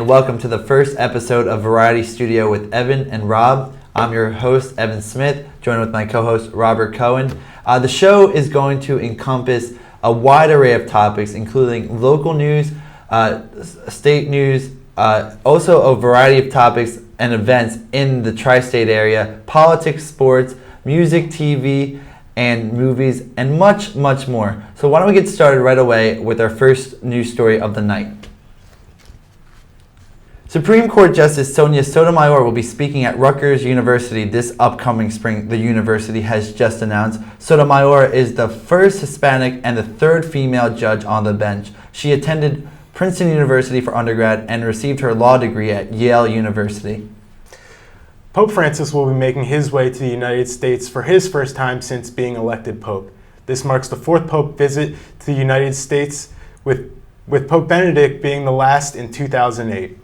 welcome to the first episode of Variety Studio with Evan and Rob. I'm your host, Evan Smith, joined with my co-host, Robert Cohen. The show is going to encompass a wide array of topics, including local news, state news, also a variety of topics and events in the tri-state area, politics, sports, music, TV, and movies, and much, much more. So why don't we get started right away with our first news story of the night. Supreme Court Justice Sonia Sotomayor will be speaking at Rutgers University this upcoming spring, the university has just announced. Sotomayor is the first Hispanic and the third female judge on the bench. She attended Princeton University for undergrad and received her law degree at Yale University. Pope Francis will be making his way to the United States for his first time since being elected Pope. This marks the fourth Pope visit to the United States, with Pope Benedict being the last in 2008.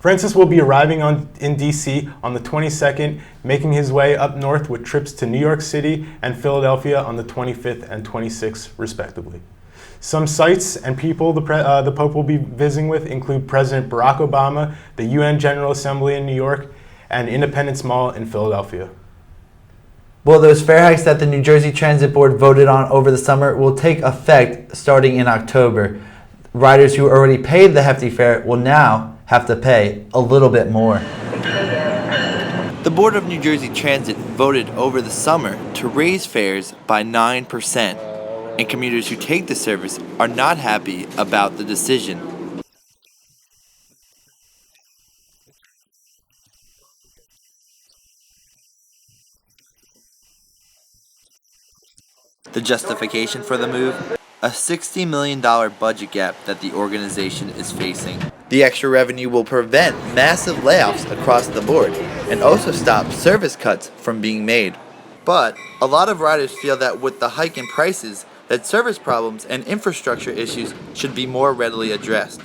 Francis will be arriving in D.C. on the 22nd, making his way up north with trips to New York City and Philadelphia on the 25th and 26th, respectively. Some sites and people the Pope will be visiting with include President Barack Obama, the UN General Assembly in New York, and Independence Mall in Philadelphia. Well, those fare hikes that the New Jersey Transit Board voted on over the summer will take effect starting in October. Riders who already paid the hefty fare will now have to pay a little bit more. The Board of New Jersey Transit voted over the summer to raise fares by 9%, and commuters who take the service are not happy about the decision. The justification for the move? A $60 million budget gap that the organization is facing. The extra revenue will prevent massive layoffs across the board and also stop service cuts from being made. But a lot of riders feel that with the hike in prices, that service problems and infrastructure issues should be more readily addressed.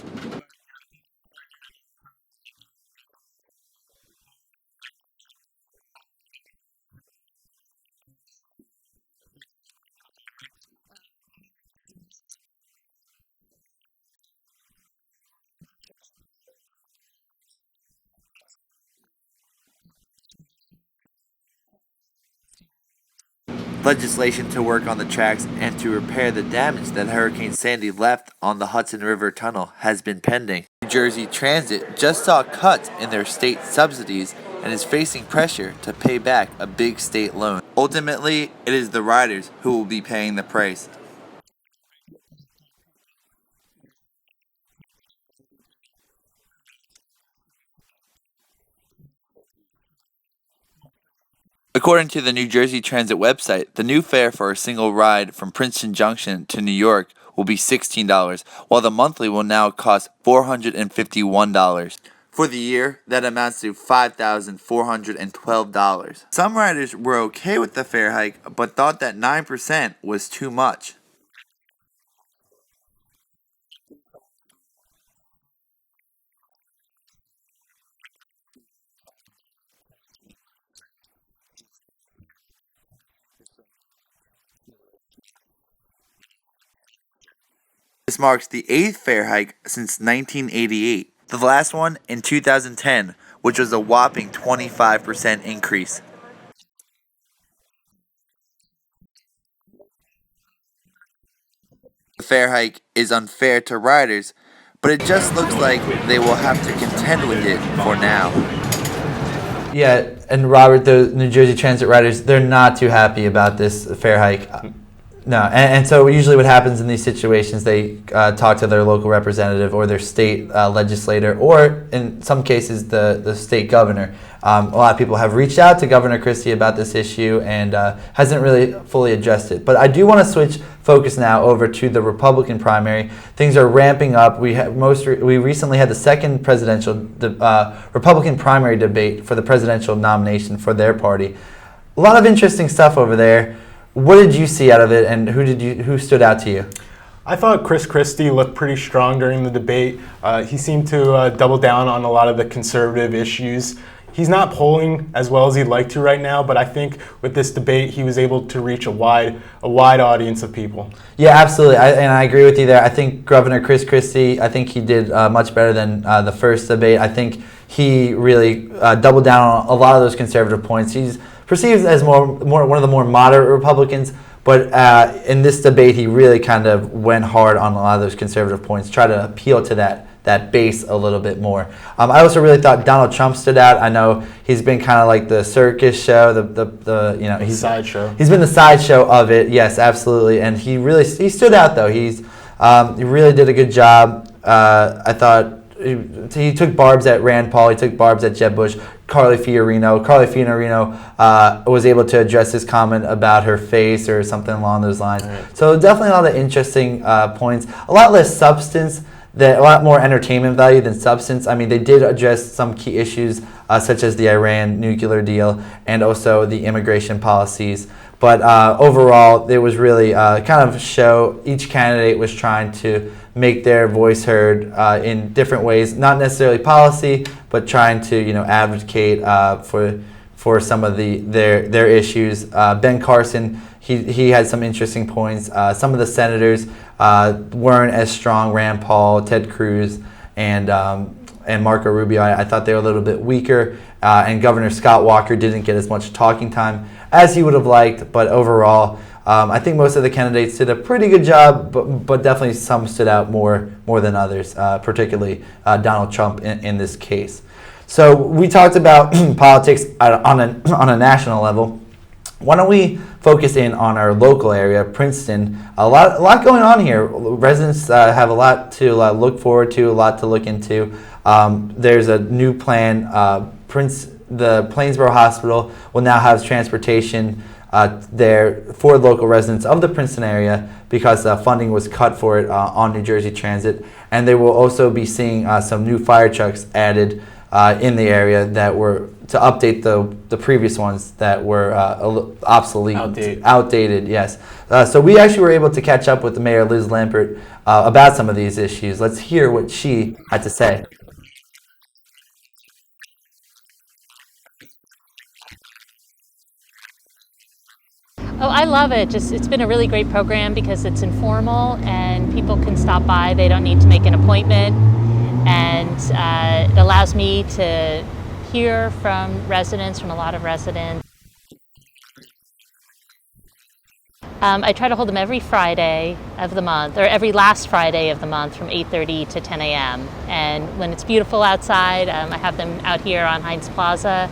Legislation to work on the tracks and to repair the damage that Hurricane Sandy left on the Hudson River Tunnel has been pending. New Jersey Transit just saw cuts in their state subsidies and is facing pressure to pay back a big state loan. Ultimately, it is the riders who will be paying the price. According to the New Jersey Transit website, the new fare for a single ride from Princeton Junction to New York will be $16, while the monthly will now cost $451. For the year, that amounts to $5,412. Some riders were okay with the fare hike, but thought that 9% was too much. This marks the 8th fare hike since 1988, the last one in 2010, which was a whopping 25% increase. The fare hike is unfair to riders, but it just looks like they will have to contend with it for now. Yeah, and Robert, the New Jersey Transit riders, they're not too happy about this fare hike. No, and so usually what happens in these situations, they talk to their local representative or their state legislator, or in some cases the state governor. A lot of people have reached out to Governor Christie about this issue and hasn't really fully addressed it. But I do want to switch focus now over to the Republican primary. Things are ramping up. We recently had the second presidential Republican primary debate for the presidential nomination for their party. A lot of interesting stuff over there. What did you see out of it, and who stood out to you? I thought Chris Christie looked pretty strong during the debate. He seemed to double down on a lot of the conservative issues. he's not polling as well as he'd like to right now, but I think with this debate, he was able to reach a wide audience of people. Yeah, absolutely, and I agree with you there. I think Governor Chris Christie, I think he did much better than the first debate. I think he really doubled down on a lot of those conservative points. He's perceived as more one of the more moderate Republicans, but in this debate, he really kind of went hard on a lot of those conservative points, try to appeal to that base a little bit more. I also really thought Donald Trump stood out. I know he's been kind of like the circus show, he's sideshow. He's been the sideshow of it. Yes, absolutely, and he stood out though. He really did a good job. I thought he took barbs at Rand Paul. He took barbs at Jeb Bush. Carly Fiorina was able to address his comment about her face or something along those lines. Right. So definitely a lot of interesting points. A lot less substance. A lot more entertainment value than substance. I mean, they did address some key issues such as the Iran nuclear deal and also the immigration policies. But overall, it was really kind of a show. Each candidate was trying to make their voice heard in different ways, not necessarily policy, but trying to advocate for some of their issues. Ben Carson, he had some interesting points. Some of the senators weren't as strong. Rand Paul, Ted Cruz, and Marco Rubio. I thought they were a little bit weaker. And Governor Scott Walker didn't get as much talking time as he would have liked. But overall, I think most of the candidates did a pretty good job, but definitely some stood out more than others, particularly Donald Trump in this case. So we talked about politics on a national level. Why don't we focus in on our local area, Princeton? A lot going on here. Residents have a lot to look forward to, a lot to look into. There's a new plan. The Plainsboro Hospital will now have transportation there for local residents of the Princeton area because funding was cut for it on New Jersey Transit. And they will also be seeing some new fire trucks added in the area that were to update the previous ones that were obsolete, outdated. Yes. So we actually were able to catch up with the mayor, Liz Lempert, about some of these issues. Let's hear what she had to say. Oh, I love it. It's been a really great program because it's informal and people can stop by. They don't need to make an appointment, and it allows me to hear from a lot of residents. I try to hold them every Friday of the month, or every last Friday of the month from 8:30 to 10 a.m. And when it's beautiful outside, I have them out here on Heinz Plaza.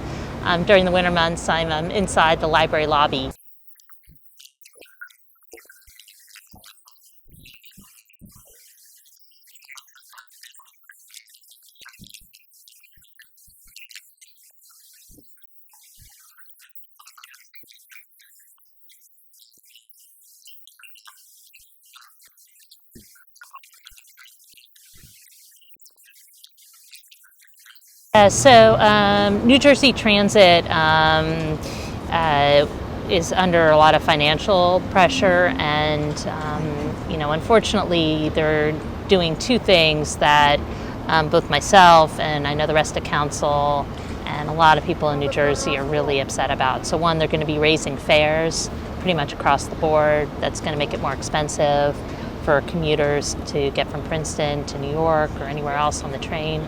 During the winter months, I'm inside the library lobby. New Jersey Transit is under a lot of financial pressure, and unfortunately, they're doing two things that both myself and I know the rest of council and a lot of people in New Jersey are really upset about. So one, they're going to be raising fares pretty much across the board. That's going to make it more expensive for commuters to get from Princeton to New York or anywhere else on the train.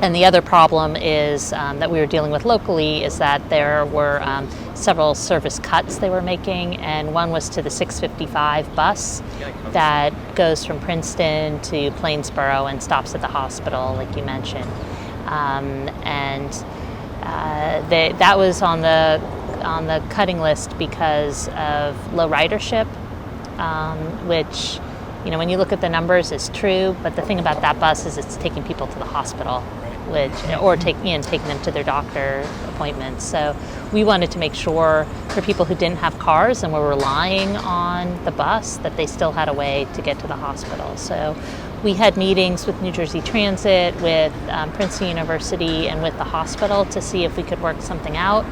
And the other problem is that we were dealing with locally is that there were several service cuts they were making, and one was to the 655 bus that goes from Princeton to Plainsboro and stops at the hospital, like you mentioned. That was on the cutting list because of low ridership, which, when you look at the numbers, is true. But the thing about that bus is it's taking people to the hospital, taking them to their doctor appointments. So we wanted to make sure for people who didn't have cars and were relying on the bus that they still had a way to get to the hospital. So we had meetings with New Jersey Transit, with Princeton University, and with the hospital to see if we could work something out.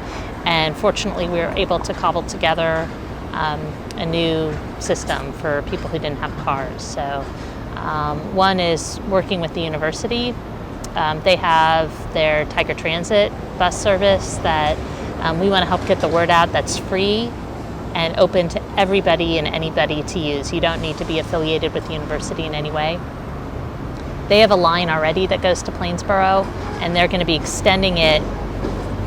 And fortunately, we were able to cobble together a new system for people who didn't have cars. So one is working with the university They have their Tiger Transit bus service that we want to help get the word out. That's free and open to everybody and anybody to use. You don't need to be affiliated with the university in any way. They have a line already that goes to Plainsboro, and they're going to be extending it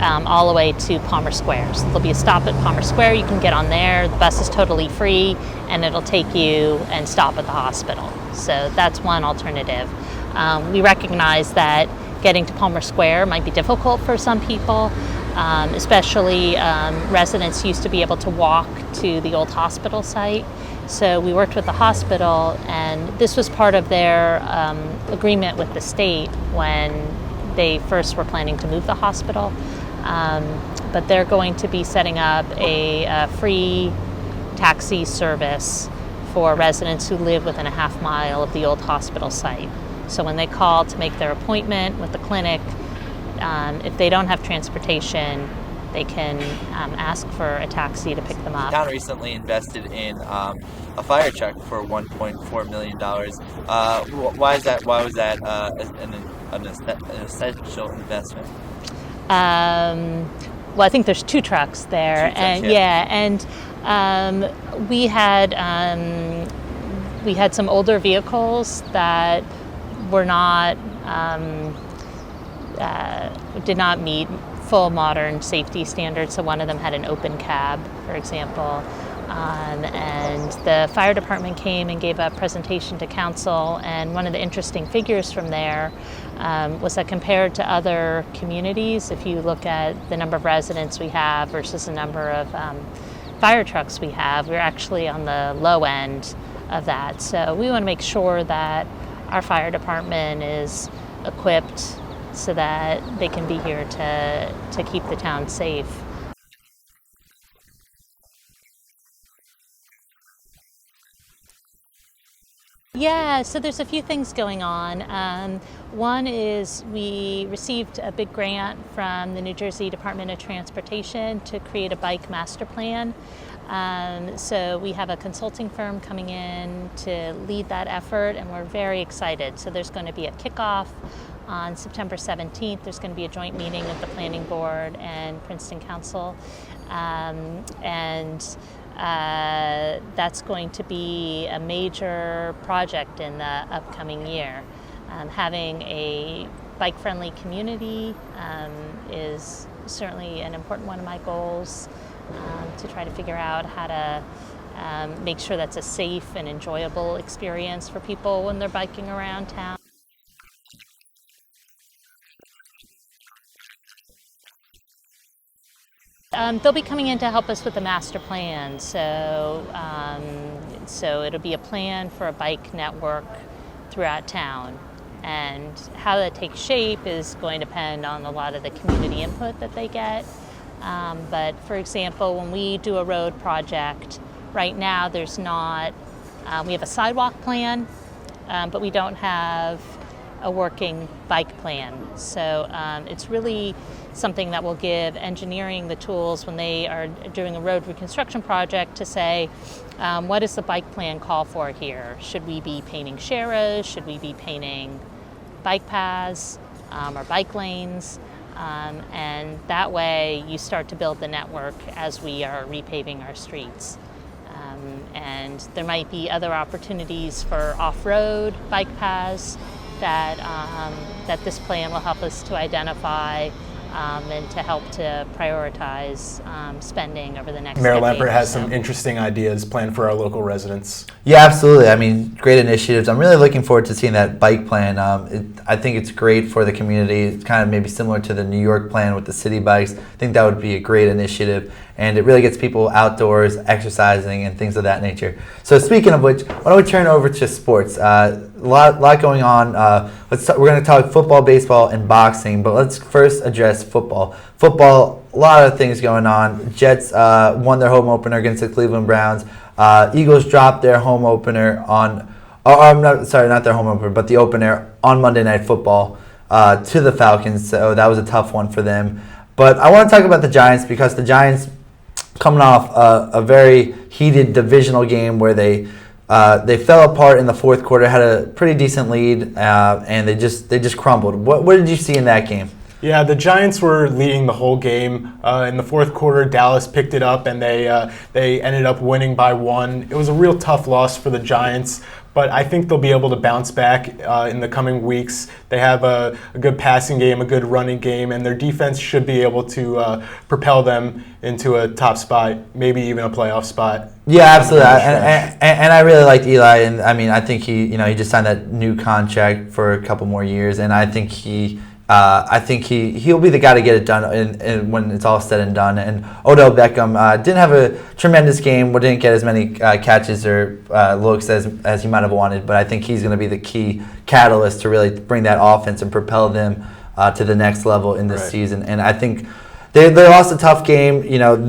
all the way to Palmer Square. So there'll be a stop at Palmer Square. You can get on there. The bus is totally free, and it'll take you and stop at the hospital. So that's one alternative. We recognize that getting to Palmer Square might be difficult for some people, especially residents used to be able to walk to the old hospital site. So we worked with the hospital, and this was part of their agreement with the state when they first were planning to move the hospital. But they're going to be setting up a free taxi service for residents who live within a half mile of the old hospital site. So when they call to make their appointment with the clinic, if they don't have transportation, they can ask for a taxi to pick them up. The town recently invested in a fire truck for $1.4 million. Why is that? Why was that an essential investment? Well, I think there's two trucks there, and we had some older vehicles that were not did not meet full modern safety standards. So one of them had an open cab, for example. And the fire department came and gave a presentation to council, and one of the interesting figures from there was that compared to other communities, if you look at the number of residents we have versus the number of fire trucks we have, we're actually on the low end of that. So we want to make sure that our fire department is equipped so that they can be here to keep the town safe. Yeah, so there's a few things going on. One is we received a big grant from the New Jersey Department of Transportation to create a bike master plan. So we have a consulting firm coming in to lead that effort, and we're very excited. So there's going to be a kickoff on September 17th. There's going to be a joint meeting of the Planning Board and Princeton Council. That's going to be a major project in the upcoming year. Having a bike-friendly community is certainly an important one of my goals, to try to figure out how to make sure that's a safe and enjoyable experience for people when they're biking around town. They'll be coming in to help us with the master plan. So it'll be a plan for a bike network throughout town. And how that takes shape is going to depend on a lot of the community input that they get. But for example, when we do a road project, right now there's not, we have a sidewalk plan, but we don't have a working bike plan. So it's really something that will give engineering the tools when they are doing a road reconstruction project to say, what does the bike plan call for here? Should we be painting sharrows? Should we be painting bike paths or bike lanes? And that way you start to build the network as we are repaving our streets. And there might be other opportunities for off-road bike paths that this plan will help us to identify and to help to prioritize spending over the next Mayor decade. Lempert has some interesting ideas planned for our local residents. Yeah, absolutely. I mean, great initiatives. I'm really looking forward to seeing that bike plan. I think it's great for the community. It's kind of maybe similar to the New York plan with the city bikes. I think that would be a great initiative, and it really gets people outdoors, exercising, and things of that nature. So speaking of which, why don't we turn over to sports? A lot going on. We're going to talk football, baseball, and boxing, but let's first address football. Football, a lot of things going on. Jets won their home opener against the Cleveland Browns. Eagles dropped their home opener not their home opener, but the opener on Monday Night Football to the Falcons. So that was a tough one for them. But I want to talk about the Giants because the Giants, coming off a very heated divisional game where they They fell apart in the fourth quarter, had a pretty decent lead, and they just crumbled. What did you see in that game? Yeah, the Giants were leading the whole game. In the fourth quarter, Dallas picked it up, and they ended up winning by 1. It was a real tough loss for the Giants, but I think they'll be able to bounce back in the coming weeks. They have a good passing game, a good running game, and their defense should be able to propel them into a top spot, maybe even a playoff spot. Yeah, absolutely. And I really liked Eli, and I mean, I think he just signed that new contract for a couple more years, and I think he'll be the guy to get it done and when it's all said and done. And Odell Beckham didn't have a tremendous game, didn't get as many catches or looks as he might have wanted, but I think he's going to be the key catalyst to really bring that offense and propel them to the next level in this season. And I think they lost a tough game.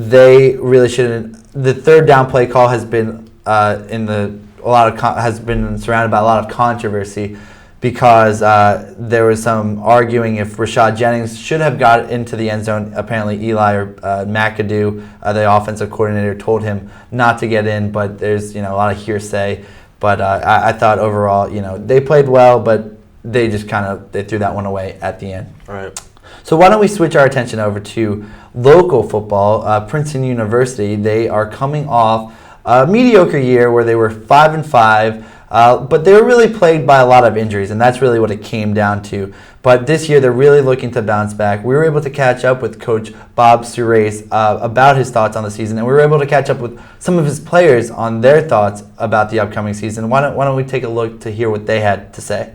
They really shouldn't. The third down play call has been has been surrounded by a lot of controversy, because there was some arguing if Rashad Jennings should have got into the end zone. Apparently Eli or McAdoo, the offensive coordinator, told him not to get in, but there's a lot of hearsay. But I thought overall, they played well, but they just they threw that one away at the end. All right. So why don't we switch our attention over to local football. Princeton University, they are coming off a mediocre year where they were 5-5. But they were really plagued by a lot of injuries, and that's really what it came down to. But this year, they're really looking to bounce back. We were able to catch up with Coach Bob Surace about his thoughts on the season, and we were able to catch up with some of his players on their thoughts about the upcoming season. Why don't we take a look to hear what they had to say?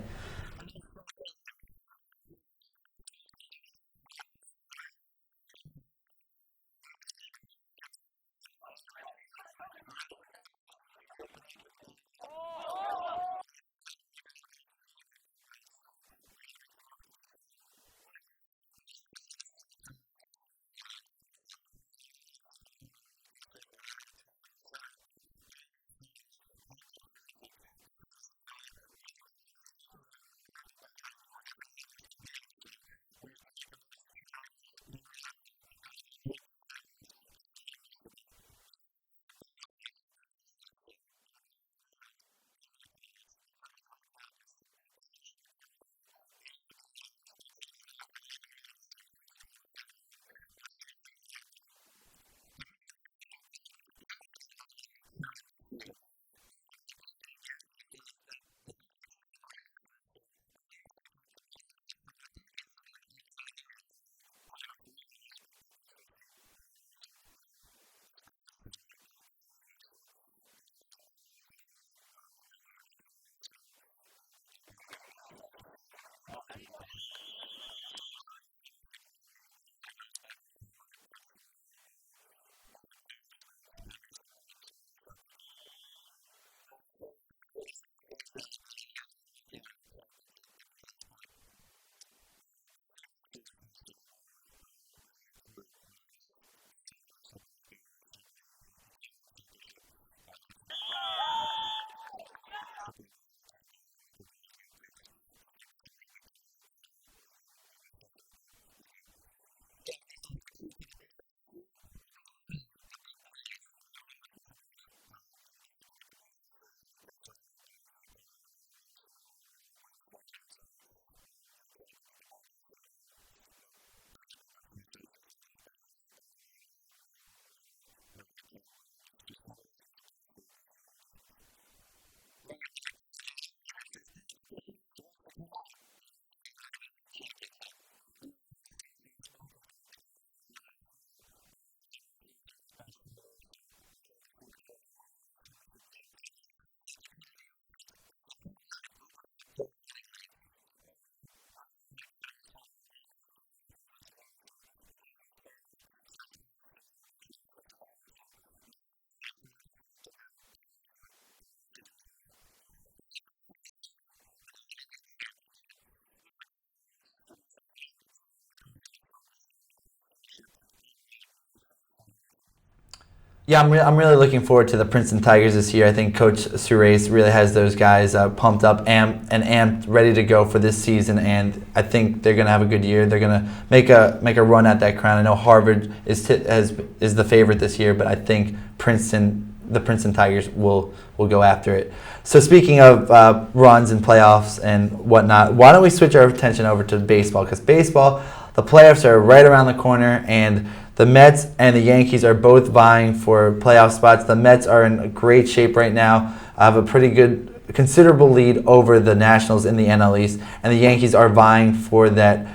Yeah, I'm really looking forward to the Princeton Tigers this year. I think Coach Surace really has those guys pumped up and amped, ready to go for this season, and I think they're going to have a good year. They're going to make a run at that crown. I know Harvard is the favorite this year, but I think Princeton the Princeton Tigers will go after it. So speaking of runs and playoffs and whatnot, why don't we switch our attention over to baseball? Because baseball, the playoffs are right around the corner, and the Mets and the Yankees are both vying for playoff spots. The Mets are in great shape right now. Have a pretty good, considerable lead over the Nationals in the NL East, and the Yankees are vying for that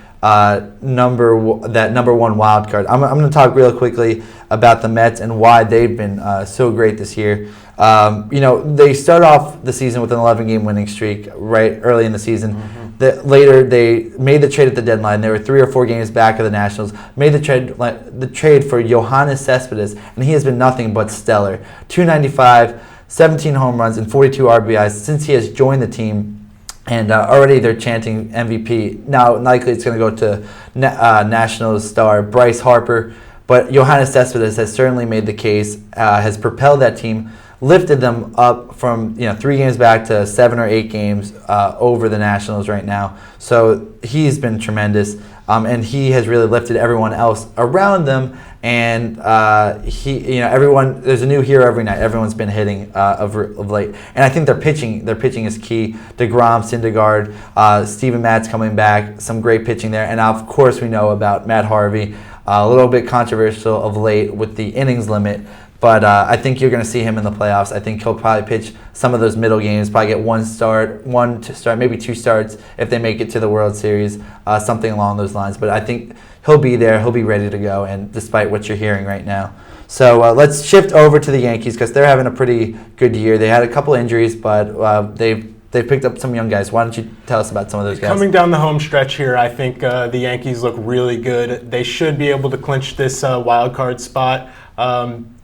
number one wild card. I'm going to talk real quickly about the Mets and why they've been so great this year. They start off the season with an 11-game winning streak right early in the season. Later, they made the trade at the deadline. They were 3 or 4 games back of the Nationals. Made the trade for Yohannes Cespedes, and he has been nothing but stellar. 295, 17 home runs, and 42 RBIs since he has joined the team. And already they're chanting MVP. Now, likely it's going to go to Nationals star Bryce Harper. But Yohannes Cespedes has certainly made the case, has propelled that team, lifted them up from 3 games back to 7 or 8 games over the Nationals right now. So he's been tremendous, and he has really lifted everyone else around them. And everyone, there's a new hero every night. Everyone's been hitting of late, and I think their pitching is key. DeGrom, Syndergaard, Steven Matz coming back, some great pitching there, and of course we know about Matt Harvey. A little bit controversial of late with the innings limit, but I think you're going to see him in the playoffs. I think he'll probably pitch some of those middle games, probably get one to start, maybe 2 starts if they make it to the World Series, something along those lines. But I think he'll be there, he'll be ready to go, and despite what you're hearing right now. So let's shift over to the Yankees because they're having a pretty good year. They had a couple injuries, but they've picked up some young guys. Why don't you tell us about some of those guys? Coming down the home stretch here, I think the Yankees look really good. They should be able to clinch this wild card spot.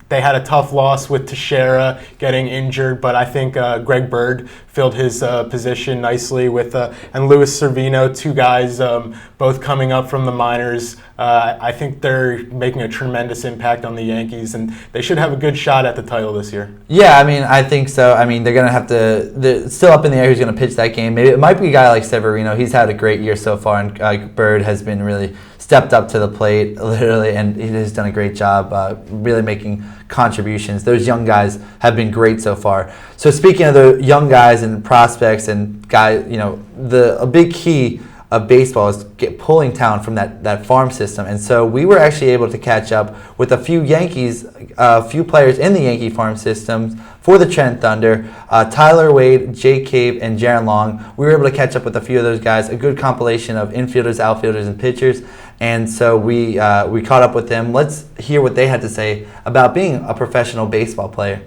They had a tough loss with Teixeira getting injured, but I think Greg Bird filled his position nicely with and Luis Cervino, 2 guys both coming up from the minors. I think they're making a tremendous impact on the Yankees, and they should have a good shot at the title this year. Yeah, I think so. They're going to have to – they're still up in the air who's going to pitch that game. Maybe it might be a guy like Severino. He's had a great year so far, and Bird has been really stepped up to the plate, literally, and he has done a great job really making contributions. Those young guys have been great so far. So speaking of the young guys and prospects and guys, a big key of baseball is pulling talent from that farm system. And so we were actually able to catch up with a few players in the Yankee farm systems for the Trenton Thunder, Tyler Wade, Jake Cave, and Jaron Long. We were able to catch up with a few of those guys, a good compilation of infielders, outfielders, and pitchers. And so we caught up with them. Let's hear what they had to say about being a professional baseball player.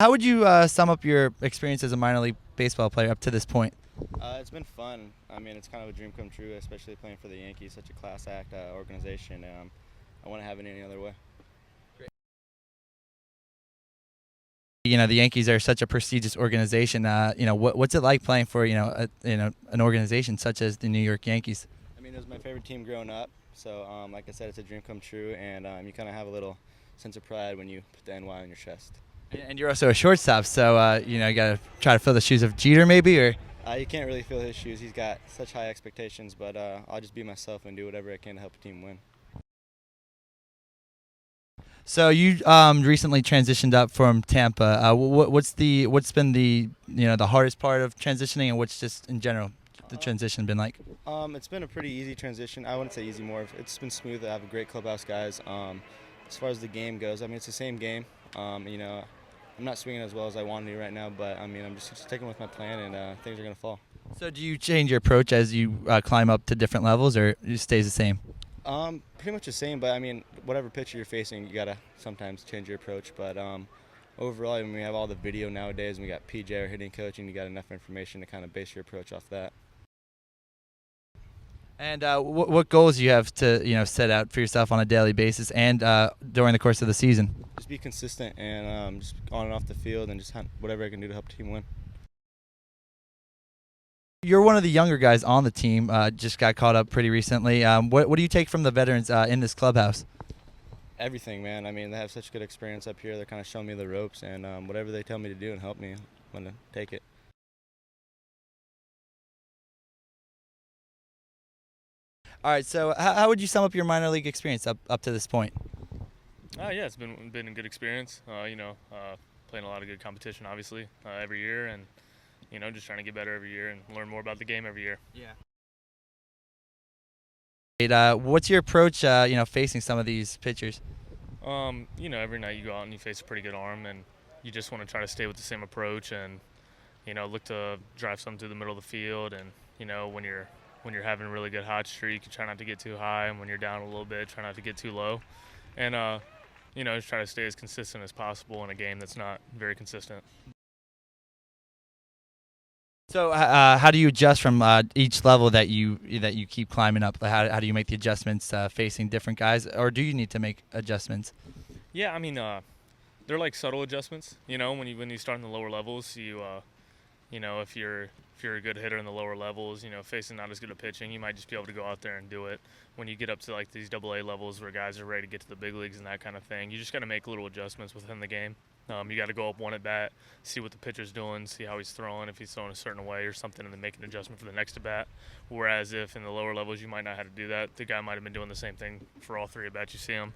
How would you sum up your experience as a minor league baseball player up to this point? It's been fun. It's kind of a dream come true, especially playing for the Yankees, such a class act organization. I wouldn't have it any other way. The Yankees are such a prestigious organization. What's it like playing for an organization such as the New York Yankees? It was my favorite team growing up. So, like I said, it's a dream come true, and you kind of have a little sense of pride when you put the NY on your chest. And you're also a shortstop, so you got to try to fill the shoes of Jeter, maybe, or. You can't really fill his shoes. He's got such high expectations, but I'll just be myself and do whatever I can to help a team win. So you recently transitioned up from Tampa. What's been the the hardest part of transitioning, and what's just in general the transition been like? It's been a pretty easy transition. I wouldn't say easy, it's been smooth. I have great clubhouse guys. As far as the game goes, it's the same game. I'm not swinging as well as I want to right now, but I'm just sticking with my plan, and things are gonna fall. So do you change your approach as you climb up to different levels, or it stays the same? Pretty much the same, but whatever pitcher you're facing, you gotta sometimes change your approach. But overall, we have all the video nowadays, and we got PJ, our hitting coach, and you got enough information to kind of base your approach off that. And what goals do you have to set out for yourself on a daily basis and during the course of the season? Just be consistent and just on and off the field, and just whatever I can do to help the team win. You're one of the younger guys on the team. Just got caught up pretty recently. What do you take from the veterans in this clubhouse? Everything, man. They have such good experience up here. They're kind of showing me the ropes, and whatever they tell me to do and help me, I'm going to take it. All right, so how would you sum up your minor league experience up to this point? Yeah, it's been a good experience. Playing a lot of good competition, obviously, every year, and just trying to get better every year and learn more about the game every year. Yeah. What's your approach, facing some of these pitchers? Every night you go out and you face a pretty good arm, and you just want to try to stay with the same approach and look to drive some through the middle of the field. And when you're having a really good hot streak, you try not to get too high, and when you're down a little bit, try not to get too low. And just try to stay as consistent as possible in a game that's not very consistent. So how do you adjust from each level that you keep climbing up? How do you make the adjustments facing different guys, or do you need to make adjustments? Yeah, I mean, they're like subtle adjustments. When you start in the lower levels, if you're a good hitter in the lower levels, facing not as good at pitching, you might just be able to go out there and do it. When you get up to like these AA levels where guys are ready to get to the big leagues and that kind of thing, you just got to make little adjustments within the game. You got to go up one at bat, see what the pitcher's doing, see how he's throwing, if he's throwing a certain way or something, and then make an adjustment for the next at bat. Whereas if in the lower levels you might not have to do that, the guy might have been doing the same thing for all three at bats you see him.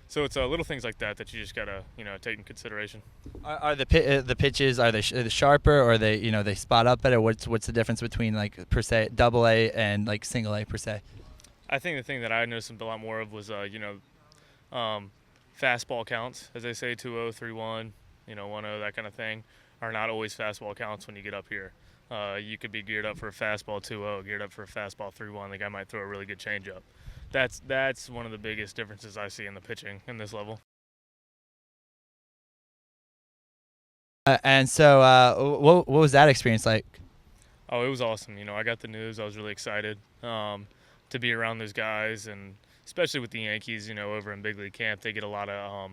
So it's little things like that that you just gotta take in consideration. Are the pitches, are they sharper, or are they they spot up better? What's the difference between like per se AA and like single A per se? I think the thing that I noticed a lot more of was fastball counts, as they say, 2-0, 3-1, 1-0, that kind of thing, are not always fastball counts when you get up here. You could be geared up for a fastball 2-0, geared up for a fastball 3-1. The guy might throw a really good changeup. That's one of the biggest differences I see in the pitching in this level. And so, what was that experience like? Oh, it was awesome. I got the news. I was really excited to be around those guys, and especially with the Yankees. Over in big league camp, they get a lot of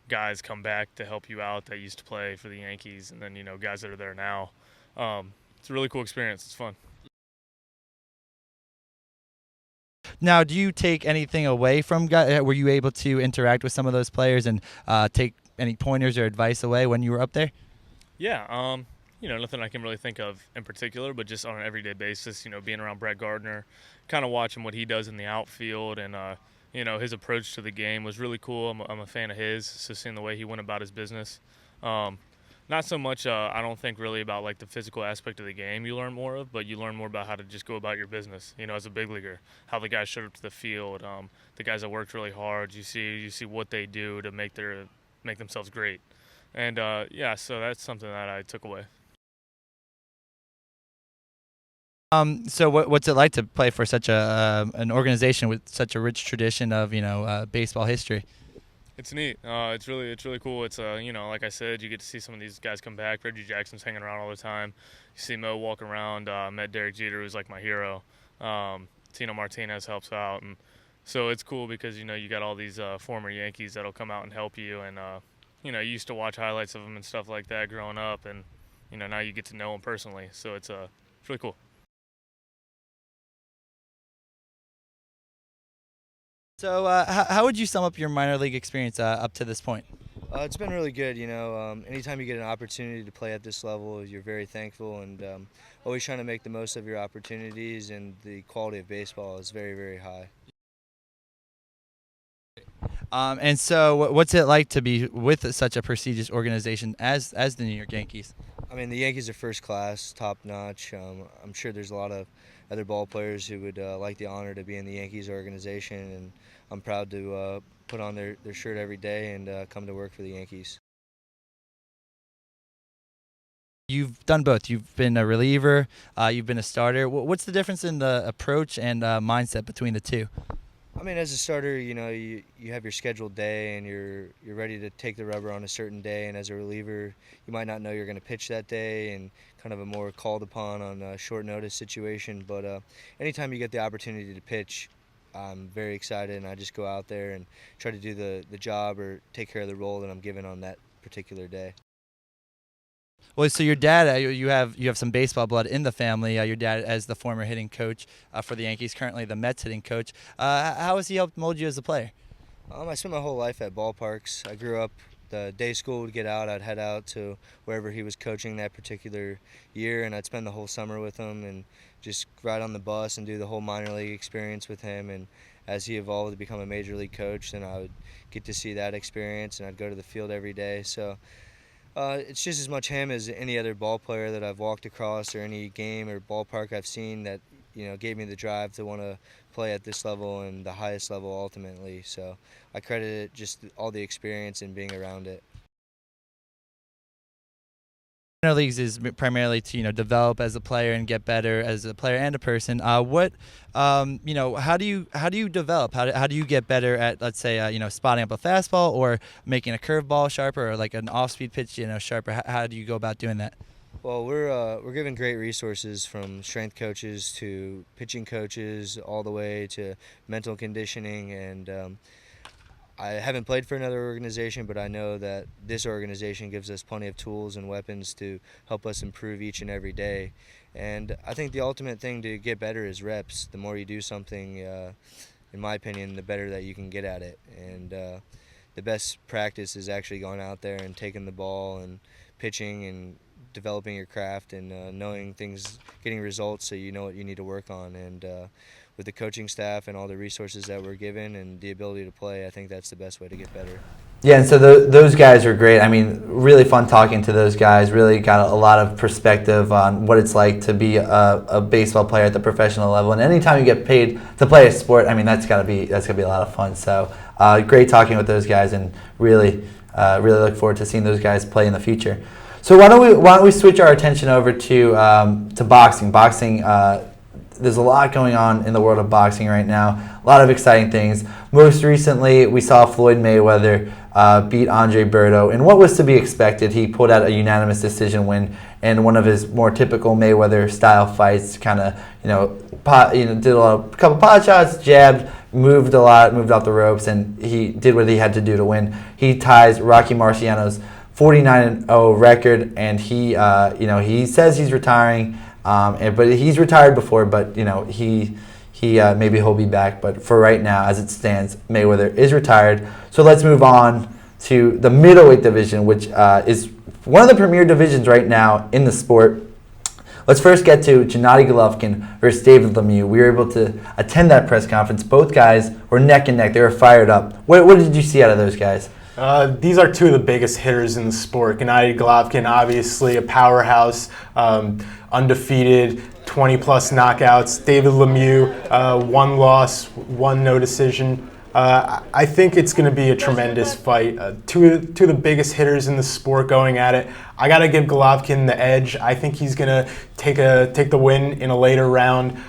guys come back to help you out that used to play for the Yankees, and then guys that are there now. It's a really cool experience. It's fun. Now, do you take anything away from guys? Were you able to interact with some of those players and take any pointers or advice away when you were up there? Yeah, nothing I can really think of in particular, but just on an everyday basis, being around Brett Gardner, kind of watching what he does in the outfield, and his approach to the game was really cool. I'm a fan of his, so seeing the way he went about his business. Not so much, I don't think really about like the physical aspect of the game you learn more of, but you learn more about how to just go about your business, as a big leaguer, how the guys showed up to the field, the guys that worked really hard, you see what they do to make themselves great. And so that's something that I took away. So what's it like to play for such an organization with such a rich tradition of baseball history? It's neat. It's really cool. It's like I said, you get to see some of these guys come back. Reggie Jackson's hanging around all the time. You see Mo walking around. Met Derek Jeter, who's like my hero. Tino Martinez helps out, and so it's cool because you got all these former Yankees that'll come out and help you, and you used to watch highlights of them and stuff like that growing up, and now you get to know them personally. So it's really cool. So how would you sum up your minor league experience up to this point? It's been really good. Anytime you get an opportunity to play at this level, you're very thankful, and always trying to make the most of your opportunities, and the quality of baseball is very, very high. And so what's it like to be with such a prestigious organization as the New York Yankees? I mean, the Yankees are first class, top notch. I'm sure there's a lot of other ball players who would like the honor to be in the Yankees organization, and I'm proud to put on their shirt every day and come to work for the Yankees. You've done both. You've been a reliever, you've been a starter. What's the difference in the approach and mindset between the two? I mean, as a starter, you have your scheduled day, and you're ready to take the rubber on a certain day. And as a reliever, you might not know you're going to pitch that day, and kind of a more called upon on a short notice situation. But anytime you get the opportunity to pitch, I'm very excited, and I just go out there and try to do the job or take care of the role that I'm given on that particular day. Well, so your dad, you have some baseball blood in the family. Your dad, as the former hitting coach for the Yankees, currently the Mets hitting coach. How has he helped mold you as a player? I spent my whole life at ballparks. I grew up the day school would get out, I'd head out to wherever he was coaching that particular year, and I'd spend the whole summer with him and just ride on the bus and do the whole minor league experience with him. And as he evolved to become a major league coach, then I would get to see that experience, and I'd go to the field every day. So it's just as much him as any other ball player that I've walked across or any game or ballpark I've seen that gave me the drive to want to play at this level and the highest level ultimately. So I credit it just all the experience and being around it. Minor leagues is primarily to develop as a player and get better as a player and a person. How do you develop? How do you get better at, let's say, spotting up a fastball or making a curveball sharper or like an off-speed pitch sharper? How do you go about doing that? Well, we're given great resources from strength coaches to pitching coaches all the way to mental conditioning, and I haven't played for another organization, but I know that this organization gives us plenty of tools and weapons to help us improve each and every day. And I think the ultimate thing to get better is reps. The more you do something, in my opinion, the better that you can get at it. And the best practice is actually going out there and taking the ball and pitching and developing your craft and knowing things, getting results so you know what you need to work on. And with the coaching staff and all the resources that we're given and the ability to play, I think that's the best way to get better. Yeah, and so those guys are great. I mean, really fun talking to those guys. Really got a lot of perspective on what it's like to be a baseball player at the professional level. And anytime you get paid to play a sport, I mean, that's gotta be a lot of fun. So great talking with those guys, and really look forward to seeing those guys play in the future. So why don't we switch our attention over to boxing? Boxing. There's a lot going on in the world of boxing right now. A lot of exciting things. Most recently, we saw Floyd Mayweather beat Andre Berto in what was to be expected. He pulled out a unanimous decision win in one of his more typical Mayweather-style fights. Kind of, did a couple pot shots, jabbed, moved a lot, moved off the ropes, and he did what he had to do to win. He ties Rocky Marciano's 49-0 record, and he says he's retiring. But he's retired before, but he maybe he'll be back. But for right now, as it stands, Mayweather is retired. So let's move on to the middleweight division, which is one of the premier divisions right now in the sport. Let's first get to Gennady Golovkin versus David Lemieux. We were able to attend that press conference. Both guys were neck and neck. They were fired up. What did you see out of those guys? These are two of the biggest hitters in the sport. Gennady Golovkin, obviously a powerhouse, undefeated, 20-plus knockouts. David Lemieux, one loss, one no decision. I think it's going to be a tremendous fight. Two of the biggest hitters in the sport going at it. I got to give Golovkin the edge. I think he's going to take the win in a later round,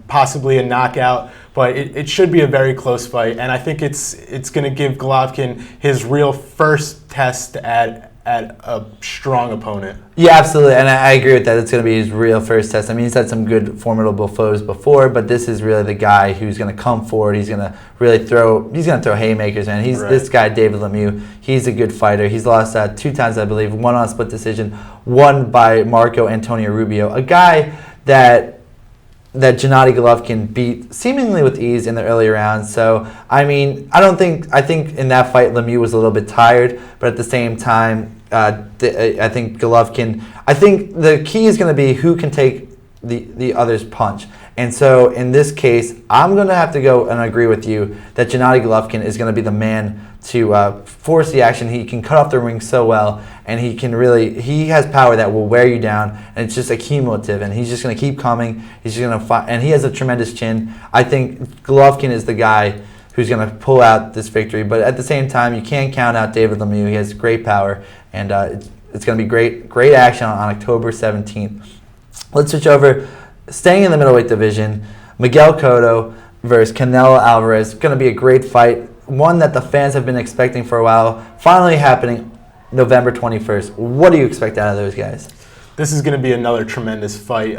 possibly a knockout. But it should be a very close fight, and I think it's going to give Golovkin his real first test at a strong opponent. Yeah, absolutely, and I agree with that. It's going to be his real first test. I mean, he's had some good, formidable foes before, but this is really the guy who's going to come forward. He's going to really throw haymakers, man. This guy, David Lemieux, he's a good fighter. He's lost 2 times, I believe, one on split decision, one by Marco Antonio Rubio, a guy that Gennady Golovkin beat seemingly with ease in the early rounds. So, I mean, I think in that fight Lemieux was a little bit tired, but at the same time, I think Golovkin, I think the key is going to be who can take the other's punch. And so in this case, I'm going to have to go and agree with you that Gennady Golovkin is going to be the man to force the action. He can cut off the ring so well, and he has power that will wear you down, and it's just accumulative, and he's just going to keep coming. He's just going to fight, and he has a tremendous chin. I think Golovkin is the guy who's going to pull out this victory, but at the same time, you can't count out David Lemieux. He has great power, and it's going to be great action on October 17th. Let's switch over. Staying in the middleweight division, Miguel Cotto versus Canelo Alvarez. Going to be a great fight, one that the fans have been expecting for a while, finally happening November 21st. What do you expect out of those guys? This is going to be another tremendous fight.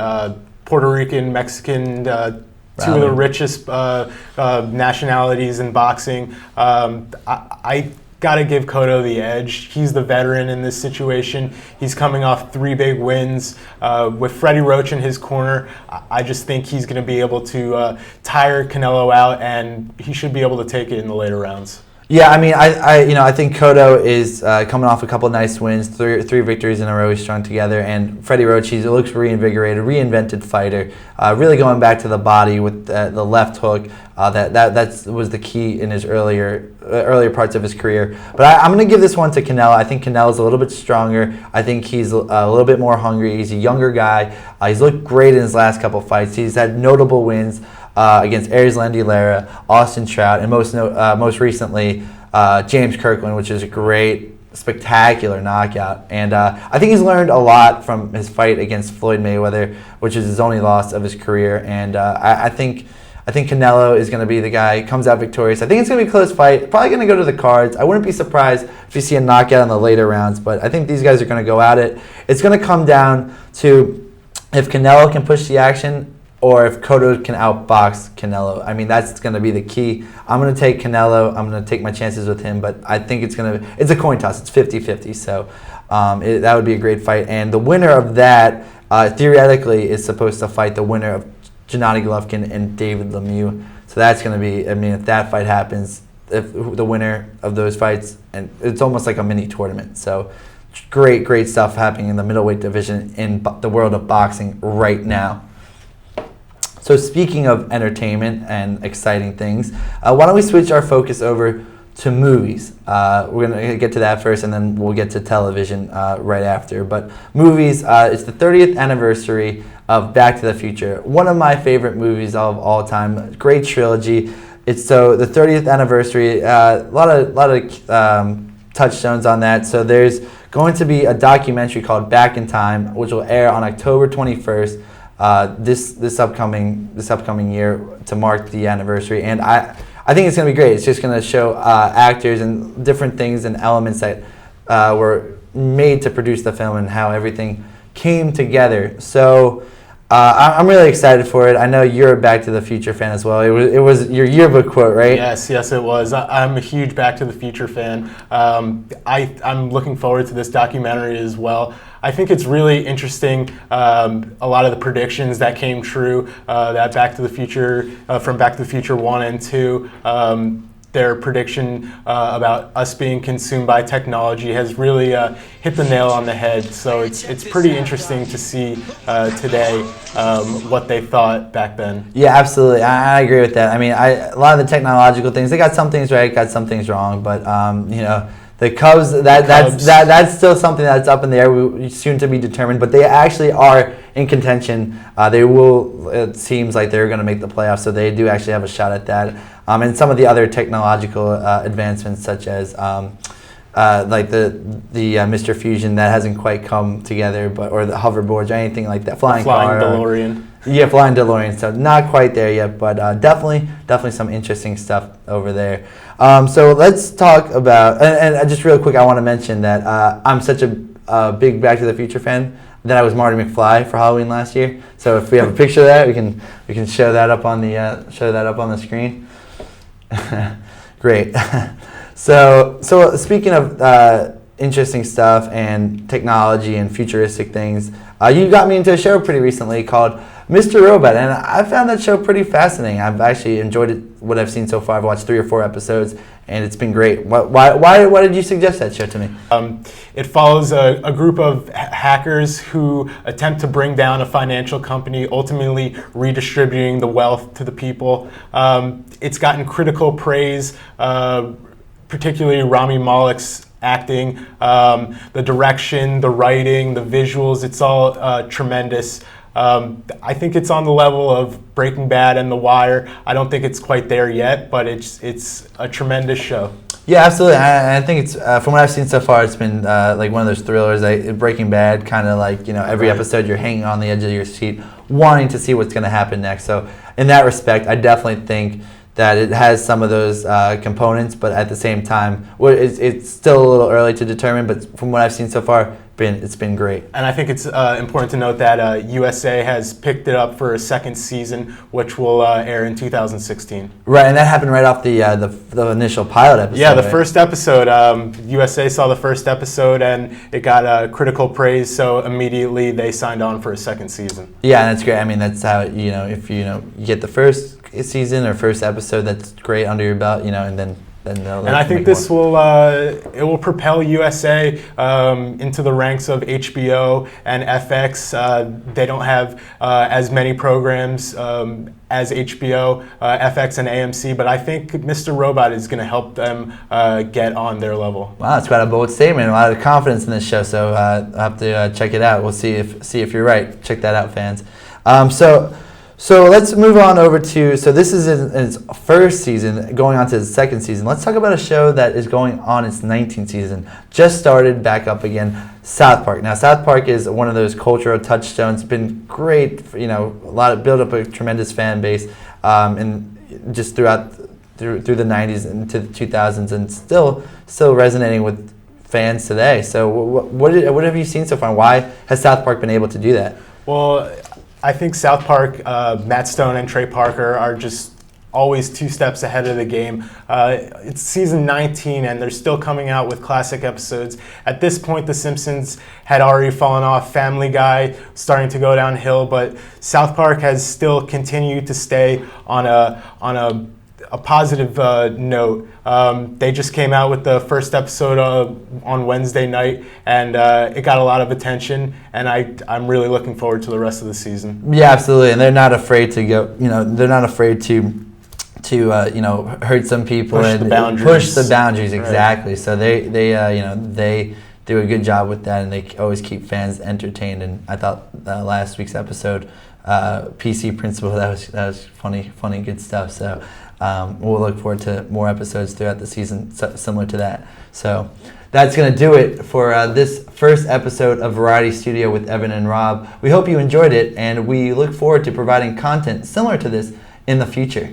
Puerto Rican, Mexican, two of the richest nationalities in boxing. I got to give Cotto the edge. He's the veteran in this situation. He's coming off 3 big wins. With Freddie Roach in his corner, I just think he's going to be able to tire Canelo out, and he should be able to take it in the later rounds. Yeah, I mean, I think Cotto is coming off a couple nice wins, three victories in a row. He's strung together, and Freddie Roach, he looks reinvigorated, reinvented fighter, really going back to the body with the left hook. That was the key in his earlier parts of his career. But I'm going to give this one to Canelo. I think Canelo's a little bit stronger. I think he's a little bit more hungry. He's a younger guy. He's looked great in his last couple fights. He's had notable wins against Erislandy Lara, Austin Trout, and most recently James Kirkland, which is a great, spectacular knockout. And I think he's learned a lot from his fight against Floyd Mayweather, which is his only loss of his career. And I think Canelo is going to be the guy who comes out victorious. I think it's going to be a close fight. Probably going to go to the cards. I wouldn't be surprised if you see a knockout in the later rounds, but I think these guys are going to go at it. It's going to come down to if Canelo can push the action or if Cotto can outbox Canelo. I mean, that's going to be the key. I'm going to take Canelo. I'm going to take my chances with him, but I think it's a coin toss. It's 50-50, so that would be a great fight. And the winner of that, theoretically, is supposed to fight the winner of Gennady Golovkin and David Lemieux. So that's going to be, I mean, if that fight happens, if the winner of those fights, and it's almost like a mini tournament. So great stuff happening in the middleweight division in the world of boxing right now. So speaking of entertainment and exciting things, why don't we switch our focus over to movies? We're going to get to that first, and then we'll get to television right after. But movies, it's the 30th anniversary of Back to the Future, one of my favorite movies of all time. Great trilogy. It's so the 30th anniversary. A lot of touchstones on that. So there's going to be a documentary called Back in Time, which will air on October 21st. This upcoming year to mark the anniversary, and I think it's going to be great. It's just going to show actors and different things and elements that were made to produce the film and how everything came together. So I'm really excited for it. I know you're a Back to the Future fan as well. It was your yearbook quote, right? Yes, it was. I'm a huge Back to the Future fan. I'm looking forward to this documentary as well. I think it's really interesting, a lot of the predictions that came true, that Back to the Future, from Back to the Future 1 and 2, their prediction about us being consumed by technology has really hit the nail on the head. So it's pretty interesting to see today what they thought back then. Yeah, absolutely. I agree with that. I mean, a lot of the technological things, they got some things right, got some things wrong, but the Cubs, that's still something that's up in the air, soon to be determined. But they actually are in contention. It seems like they're going to make the playoffs, so they do actually have a shot at that. And some of the other technological advancements, such as like the Mr. Fusion, that hasn't quite come together, or the hoverboards or anything like that. Flying car, DeLorean. Yeah, flying DeLorean. So not quite there yet, but definitely some interesting stuff over there. So let's talk about, and just real quick, I want to mention that I'm such a big Back to the Future fan that I was Marty McFly for Halloween last year. So if we have a picture of that, we can show that up on the screen. Great. So speaking of interesting stuff and technology and futuristic things, you got me into a show pretty recently called Mr. Robot, and I found that show pretty fascinating. I've actually enjoyed it, what I've seen so far. I've watched 3 or 4 episodes, and it's been great. Why did you suggest that show to me? It follows a group of hackers who attempt to bring down a financial company, ultimately redistributing the wealth to the people. It's gotten critical praise, particularly Rami Malek's acting, the direction, the writing, the visuals. It's all tremendous. I think it's on the level of Breaking Bad and The Wire. I don't think it's quite there yet, but it's a tremendous show. Yeah, absolutely. I think it's from what I've seen so far, it's been like one of those thrillers. Breaking Bad, kind of like every episode you're hanging on the edge of your seat, wanting to see what's going to happen next. So in that respect, I definitely think that it has some of those components, but at the same time, it's still a little early to determine. But from what I've seen so far, it's been great. And I think it's important to note that USA has picked it up for a second season, which will air in 2016. Right, and that happened right off the initial pilot episode. Yeah, the first episode. USA saw the first episode, and it got critical praise. So immediately they signed on for a second season. Yeah, and that's great. I mean, that's how if you get the first season or first episode, that's great under your belt. And then then they'll. And I think this will propel USA into the ranks of HBO and FX. They don't have as many programs as HBO, FX, and AMC, but I think Mr. Robot is going to help them get on their level. Wow, it's quite a bold statement. A lot of confidence in this show, so I'll have to check it out. We'll see if you're right. Check that out, fans. So let's move on over to, so this is in its first season, going on to its second season. Let's talk about a show that is going on its 19th season. Just started back up again, South Park. Now, South Park is one of those cultural touchstones. Been great, built up a tremendous fan base, and just through the 90s into the 2000s, and still resonating with fans today. So what have you seen so far? Why has South Park been able to do that? Well, I think South Park, Matt Stone and Trey Parker are just always 2 steps ahead of the game. It's season 19 and they're still coming out with classic episodes. At this point, The Simpsons had already fallen off, Family Guy starting to go downhill, but South Park has still continued to stay on a positive note. They just came out with the first episode on Wednesday night, and it got a lot of attention, and I'm really looking forward to the rest of the season. Yeah, absolutely, and they're not afraid to go. They're not afraid to hurt some people Push and push the boundaries. Exactly. Right. So they do a good job with that, and they always keep fans entertained. And I thought last week's episode, PC Principal, that was funny, good stuff. So. We'll look forward to more episodes throughout the season similar to that. So that's going to do it for this first episode of Variety Studio with Evan and Rob. We hope you enjoyed it, and we look forward to providing content similar to this in the future.